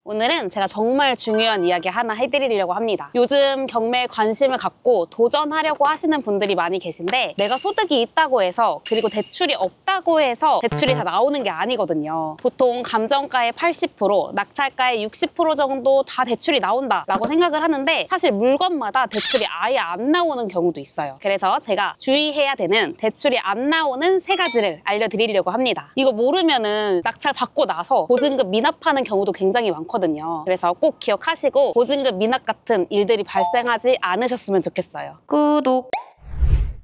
오늘은 제가 정말 중요한 이야기 하나 해드리려고 합니다. 요즘 경매에 관심을 갖고 도전하려고 하시는 분들이 많이 계신데 내가 소득이 있다고 해서 그리고 대출이 없다고 해서 대출이 다 나오는 게 아니거든요. 보통 감정가의 80%, 낙찰가의 60% 정도 다 대출이 나온다라고 생각을 하는데 사실 물건마다 대출이 아예 안 나오는 경우도 있어요. 그래서 제가 주의해야 되는 대출이 안 나오는 3가지를 알려드리려고 합니다. 이거 모르면은 낙찰 받고 나서 보증금 미납하는 경우도 굉장히 많거든요. 그래서 꼭 기억하시고 보증금 미납 같은 일들이 발생하지 않으셨으면 좋겠어요. 구독!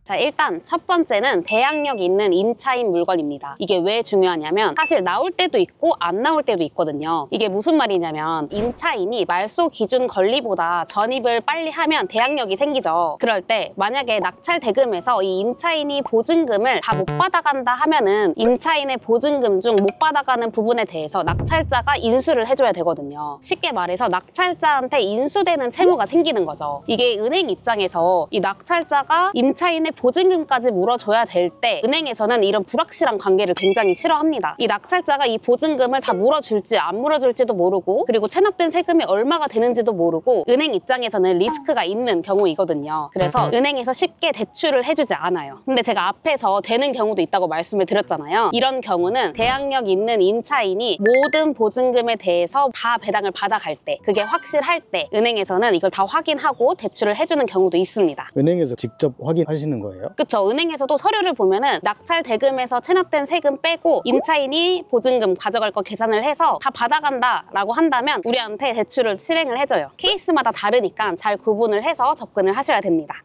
자, 일단 첫 번째는 대항력 있는 임차인 물건입니다. 이게 왜 중요하냐면 사실 나올 때도 있고 안 나올 때도 있거든요. 이게 무슨 말이냐면 임차인이 말소 기준 권리보다 전입을 빨리 하면 대항력이 생기죠. 그럴 때 만약에 낙찰 대금에서 이 임차인이 보증금을 다 못 받아간다 하면은 임차인의 보증금 중 못 받아가는 부분에 대해서 낙찰자가 인수를 해줘야 되거든요. 쉽게 말해서 낙찰자한테 인수되는 채무가 생기는 거죠. 이게 은행 입장에서 이 낙찰자가 임차인의 보증금까지 물어줘야 될 때 은행에서는 이런 불확실한 관계를 굉장히 싫어합니다. 이 낙찰자가 이 보증금을 다 물어줄지 안 물어줄지도 모르고 그리고 체납된 세금이 얼마가 되는지도 모르고 은행 입장에서는 리스크가 있는 경우이거든요. 그래서 은행에서 쉽게 대출을 해주지 않아요. 근데 제가 앞에서 되는 경우도 있다고 말씀을 드렸잖아요. 이런 경우는 대항력 있는 임차인이 모든 보증금에 대해서 다 배당을 받아갈 때 그게 확실할 때 은행에서는 이걸 다 확인하고 대출을 해주는 경우도 있습니다. 은행에서 직접 확인하시는 거예요? 그쵸. 은행에서도 서류를 보면은 낙찰 대금에서 체납된 세금 빼고 임차인이 보증금 가져갈 거 계산을 해서 다 받아간다 라고 한다면 우리한테 대출을 실행을 해줘요. 케이스마다 다르니까 잘 구분을 해서 접근을 하셔야 됩니다.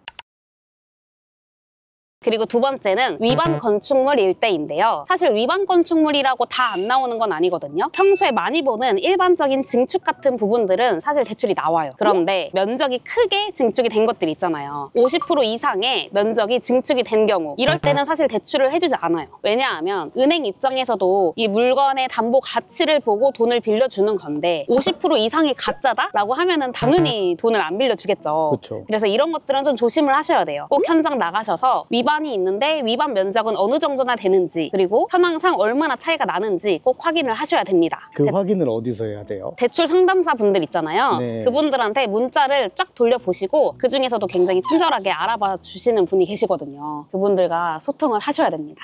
그리고 두 번째는 위반 건축물 일대인데요. 사실 위반 건축물이라고 다 안 나오는 건 아니거든요. 평소에 많이 보는 일반적인 증축 같은 부분들은 사실 대출이 나와요. 그런데 면적이 크게 증축이 된 것들 있잖아요. 50% 이상의 면적이 증축이 된 경우 이럴 때는 사실 대출을 해주지 않아요. 왜냐하면 은행 입장에서도 이 물건의 담보 가치를 보고 돈을 빌려주는 건데 50% 이상이 가짜다? 라고 하면은 당연히 돈을 안 빌려주겠죠. 그쵸. 그래서 이런 것들은 좀 조심을 하셔야 돼요. 꼭 현장 나가셔서 위반이 있는데 위반 면적은 어느 정도나 되는지 그리고 현황상 얼마나 차이가 나는지 꼭 확인을 하셔야 됩니다. 그 확인을 어디서 해야 돼요? 대출 상담사 분들 있잖아요. 네. 그분들한테 문자를 쫙 돌려보시고 그 중에서도 굉장히 친절하게 알아봐 주시는 분이 계시거든요. 그분들과 소통을 하셔야 됩니다.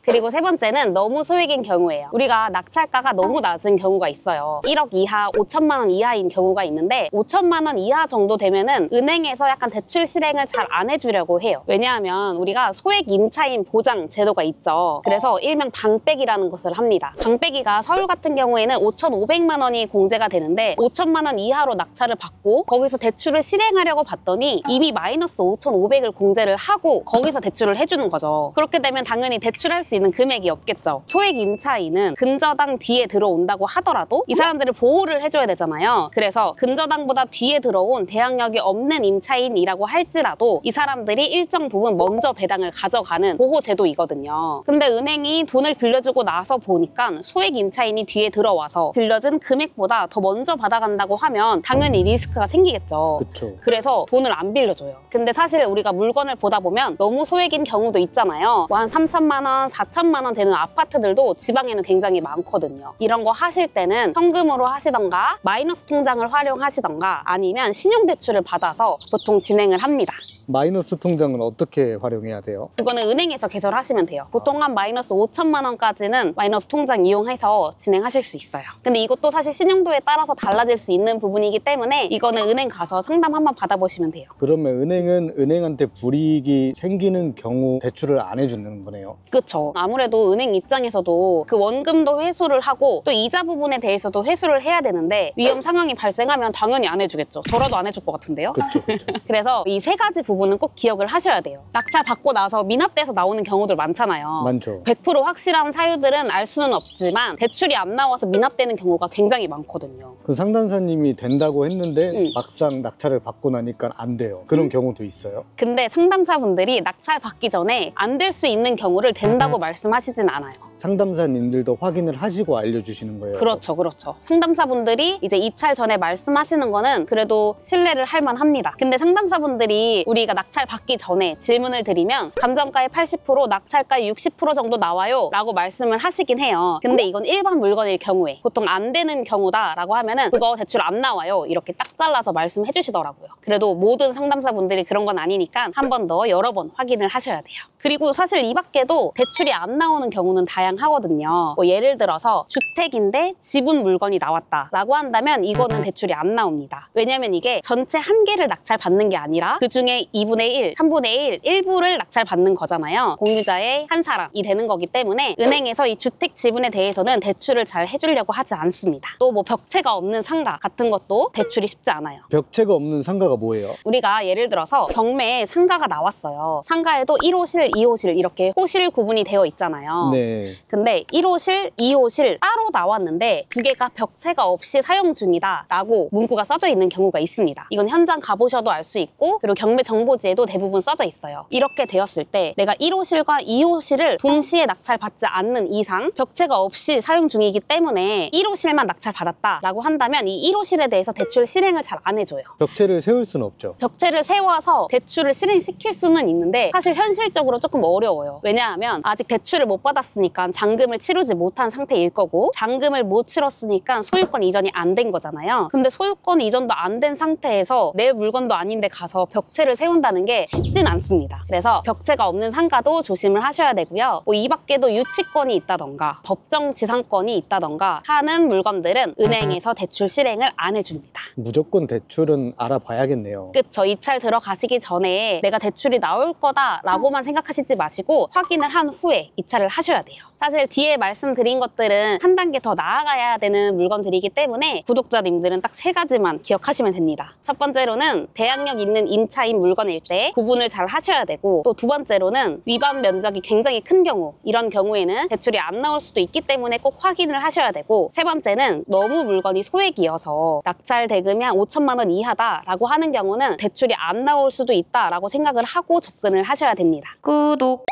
그리고 세 번째는 너무 소액인 경우예요. 우리가 낙찰가가 너무 낮은 경우가 있어요. 1억 이하, 5천만 원 이하인 경우가 있는데 5천만 원 이하 정도 되면은 은행에서 약간 대출 실행을 잘 안 해주려고 해요. 왜냐하면 우리가 소액 임차인 보장 제도가 있죠. 그래서 일명 방빼기라는 것을 합니다. 방빼기가 서울 같은 경우에는 5,500만 원이 공제가 되는데 5천만 원 이하로 낙찰을 받고 거기서 대출을 실행하려고 봤더니 이미 마이너스 5,500을 공제를 하고 거기서 대출을 해주는 거죠. 그렇게 되면 당연히 대출할 수 있는 금액이 없겠죠. 소액 임차인은 근저당 뒤에 들어온다고 하더라도 이 사람들을 보호를 해줘야 되잖아요. 그래서 근저당보다 뒤에 들어온 대항력이 없는 임차인이라고 할지라도 이 사람들이 일정 부분 먼저 배당을 가져가는 보호제도이거든요. 근데 은행이 돈을 빌려주고 나서 보니까 소액 임차인이 뒤에 들어와서 빌려준 금액보다 더 먼저 받아간다고 하면 당연히 리스크가 생기겠죠. 그쵸. 그래서 돈을 안 빌려줘요. 근데 사실 우리가 물건을 보다 보면 너무 소액인 경우도 있잖아요. 뭐 한 3천만 원, 4천만 원 되는 아파트들도 지방에는 굉장히 많거든요. 이런 거 하실 때는 현금으로 하시던가 마이너스 통장을 활용하시던가 아니면 신용대출을 받아서 보통 진행을 합니다. 마이너스 통장은 어떻게 활용해야 돼요? 그거는 은행에서 개설하시면 돼요. 보통 한 마이너스 5천만 원까지는 마이너스 통장 이용해서 진행하실 수 있어요. 근데 이것도 사실 신용도에 따라서 달라질 수 있는 부분이기 때문에 이거는 은행 가서 상담 한번 받아보시면 돼요. 그러면 은행은 은행한테 불이익이 생기는 경우 대출을 안 해주는 거네요? 그쵸. 아무래도 은행 입장에서도 그 원금도 회수를 하고 또 이자 부분에 대해서도 회수를 해야 되는데 위험 상황이 발생하면 당연히 안 해주겠죠. 저라도 안 해줄 것 같은데요? 그쵸. 그래서 이 3가지 부분은 꼭 기억을 하셔야 돼요. 낙찰 받고 나서 미납돼서 나오는 경우들 많잖아요. 많죠. 100% 확실한 사유들은 알 수는 없지만 대출이 안 나와서 미납되는 경우가 굉장히 많거든요. 그 상담사님이 된다고 했는데 막상 낙찰을 받고 나니까 안 돼요. 그런 경우도 있어요? 근데 상담사분들이 낙찰 받기 전에 안 될 수 있는 경우를 된다고 말씀하시진 않아요. 상담사님들도 확인을 하시고 알려주시는 거예요. 그렇죠, 그렇죠. 상담사분들이 이제 입찰 전에 말씀하시는 거는 그래도 신뢰를 할 만합니다. 근데 상담사분들이 우리가 낙찰 받기 전에 질문을 드리면 감정가의 80%, 낙찰가의 60% 정도 나와요 라고 말씀을 하시긴 해요. 근데 이건 일반 물건일 경우에 보통 안 되는 경우다 라고 하면은 그거 대출 안 나와요 이렇게 딱 잘라서 말씀해 주시더라고요. 그래도 모든 상담사분들이 그런 건 아니니까 한 번 더 여러 번 확인을 하셔야 돼요. 그리고 사실 이 밖에도 대출이 안 나오는 경우는 다양하거든요. 뭐 예를 들어서 주택인데 지분 물건이 나왔다 라고 한다면 이거는 대출이 안 나옵니다. 왜냐면 이게 전체 한 개를 낙찰 받는 게 아니라 그중에 2분의 1, 3분의 1, 일부를 낙찰 받는 거잖아요. 공유자의 한 사람이 되는 거기 때문에 은행에서 이 주택 지분에 대해서는 대출을 잘 해주려고 하지 않습니다. 또 뭐 벽체가 없는 상가 같은 것도 대출이 쉽지 않아요. 벽체가 없는 상가가 뭐예요? 우리가 예를 들어서 경매에 상가가 나왔어요. 상가에도 1호실, 2호실 이렇게 호실 구분이 되어 있잖아요. 네. 근데 1호실, 2호실 따로 나왔는데 두 개가 벽체가 없이 사용 중이다 라고 문구가 써져 있는 경우가 있습니다. 이건 현장 가보셔도 알 수 있고 그리고 경매 정보지에도 대부분 써져 있어요. 이렇게 되었을 때 내가 1호실과 2호실을 동시에 낙찰받지 않는 이상 벽체가 없이 사용 중이기 때문에 1호실만 낙찰받았다 라고 한다면 이 1호실에 대해서 대출 실행을 잘 안 해줘요. 벽체를 세울 수는 없죠. 벽체를 세워서 대출을 실행시킬 수는 있는데 사실 현실적으로 조금 어려워요. 왜냐하면 아직 대출을 못 받았으니까 잔금을 치르지 못한 상태일 거고 잔금을 못 치렀으니까 소유권 이전이 안 된 거잖아요. 근데 소유권 이전도 안 된 상태에서 내 물건도 아닌데 가서 벽체를 세운다는 게 쉽진 않습니다. 그래서 벽체가 없는 상가도 조심을 하셔야 되고요. 뭐 이 밖에도 유치권이 있다던가 법정 지상권이 있다던가 하는 물건들은 은행에서 대출 실행을 안 해줍니다. 무조건 대출은 알아봐야겠네요. 그쵸. 입찰 들어가시기 전에 내가 대출이 나올 거다라고만 생각하시지 마시고 확인을 한 후에 입찰을 하셔야 돼요. 사실 뒤에 말씀드린 것들은 한 단계 더 나아가야 되는 물건들이기 때문에 구독자님들은 딱 3가지만 기억하시면 됩니다. 첫 번째로는 대항력 있는 임차인 물건일 때 구분을 잘 하셔야 되고 또 두 번째로는 위반 면적이 굉장히 큰 경우 이런 경우에는 대출이 안 나올 수도 있기 때문에 꼭 확인을 하셔야 되고 세 번째는 너무 물건이 소액이어서 낙찰 대금이 한 5천만 원 이하다라고 하는 경우는 대출이 안 나올 수도 있다라고 생각을 하고 접근을 하셔야 됩니다. 구독!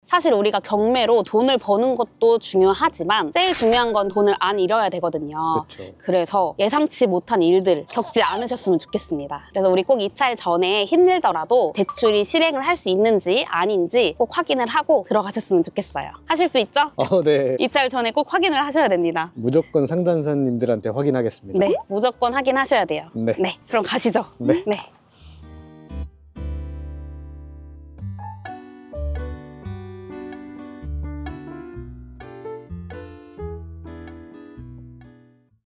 사실 우리가 경매로 돈을 버는 것도 중요하지만 제일 중요한 건 돈을 안 잃어야 되거든요. 그렇죠. 그래서 예상치 못한 일들 겪지 않으셨으면 좋겠습니다. 그래서 우리 꼭 입찰 전에 힘들더라도 대출이 실행을 할 수 있는지 아닌지 꼭 확인을 하고 들어가셨으면 좋겠어요. 하실 수 있죠? 네. 입찰 전에 꼭 확인을 하셔야 됩니다. 무조건 상담사님들한테 확인하겠습니다. 네, 무조건 확인하셔야 돼요. 네. 그럼 가시죠. 네. 네.